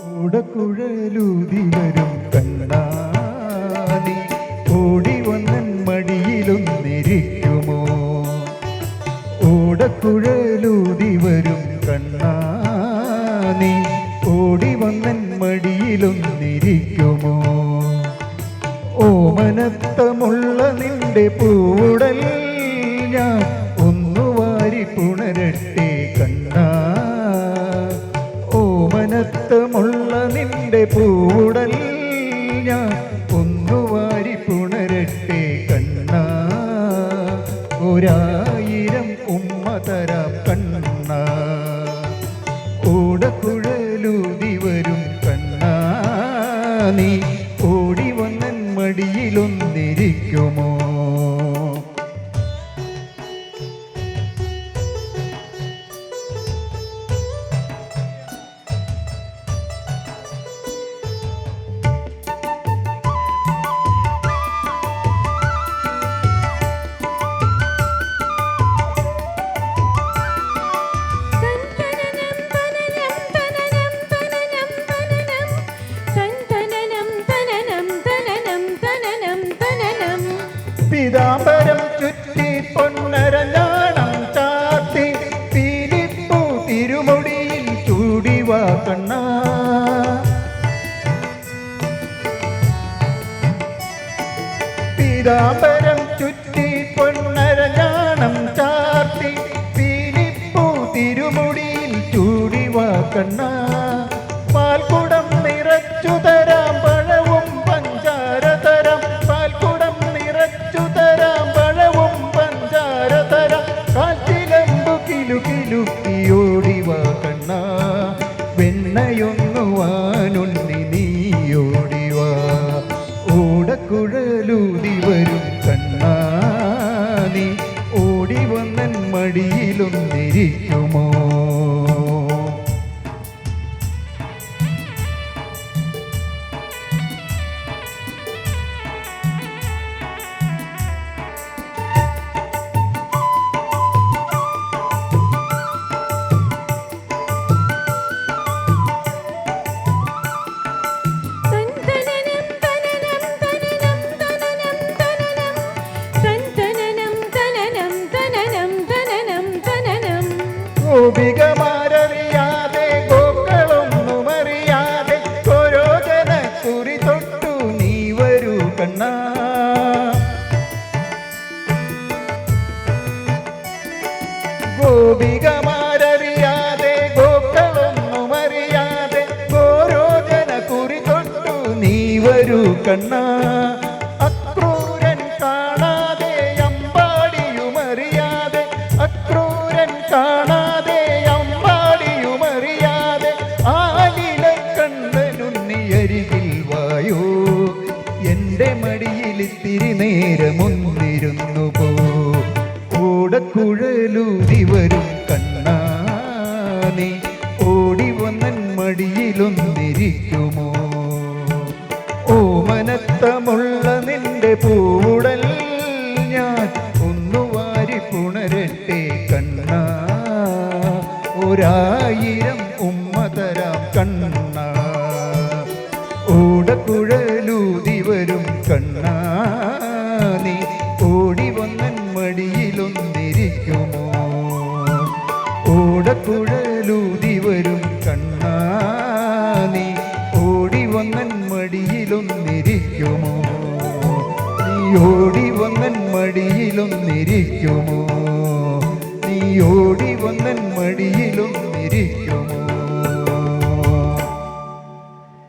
ഓടക്കുഴലൂതി വരും കണ്ണാനി ഓടി വന്നൻ മടിയിലൊന്നിരിക്കുമോ? ഓടക്കുഴലൂതി വരും കണ്ണാനി ഓടി വന്നൻ മടിയിലൊന്നിരിക്കുമോ? ഓമനത്തമുള്ള നിന്റെ പൂടൽ ഞാൻ ഒന്നു വാരി പുണരട്ടെ കണ്ണാ. ഓമനത്തമുള്ള നിന്റെ പൂടൽ ഞാൻ ഒന്നു വാരി പുണരട്ടെ കണ്ണാ. ഒരായിരം ഉമ്മ തരാം കണ്ണാ. ഓടക്കുഴലൂതി വരും കണ്ണാ നീ ഓടി വന്നൻ മടിയിലൊന്നിരിക്കുമോ? പീതാംബരം ചുറ്റി പൊന്നരഞ്ഞാണം ചാത്തി പീലിപ്പൂ തിരുമുടിയിൽ ചൂടിവാ കണ്ണാ. പീതാംബരം ചുറ്റി പൊന്നരഞ്ഞാണം ചാത്തി പീലിപ്പൂ തിരുമുടിയിൽ ചൂടിവാ കണ്ണാ. പാൽക്കുടം നിറച്ചു തരാം പഴവും പഞ്ചാര തരാം. പാൽക്കുടം നിറച്ചു തരാം പഴവും പഞ്ചാര തരാം. കാറ്റിലമ്പു കിലുകിലുക്കിയോടിവാ കണ്ണാ. വെണ്ണയൊന്നുവാനുണ്ണി നീയോടിവാ. ഓടക്കുഴലൂതി വരും കണ്ണാ നീ ഓടി വന്നൻ മടിയിലൊന്നിരിക്കുമോ? ഗോപികമാരറിയാതെ ഗോക്കളൊന്നുമറിയാതെ ഓരോ ജനക്കുറി തൊട്ടു നീ വരൂ കണ്ണാ. ഗോപികമാരറിയാതെ ഗോക്കളൊന്നുമറിയാതെ ഓരോ ജനക്കുറി തൊട്ടു നീ വരൂ കണ്ണാ. അക്രൂരൻ കാണാതെ അമ്പാടിയുമറിയാതെ അക്രൂരൻ കാണാതെ അമ്പാടിയുമറിയാതെ ആലില കണ്ണനുണ്ണിയരികിൽ വായോ. എൻ്റെ മടിയിൽ ഇത്തിരി നേരമൊന്നിരുന്നു പോ. ഓടക്കുഴലൂതി വരും കണ്ണാ നീ ഓടി വന്നൻ മടിയിലൊന്നിരിക്കുമോ? ഓമനത്തമുള്ള നിന്റെ പൂടൽ ഞാൻ ഒന്നു വാരി പുണരട്ടെ കണ്ണാ. ഒരായിരം ഉമ്മ തരാം കണ്ണാ. ഓടക്കുഴലൂതി വരും കണ്ണാ നീ ഓടി വന്നൻ മടിയിലൊന്നിരിക്കുമോ? ഓടക്കുഴലൂതി വരും കണ്ണാ നീ ഓടി വന്നൻ മടിയിലൊന്നിരിക്കുമോ? നീ ഓടി വന്നൻ മടിയിലൊന്നിരിക്കുമോ? നീ ഓടി വന്നൻ മടിയിലൊന്നിരിക്കുമോ?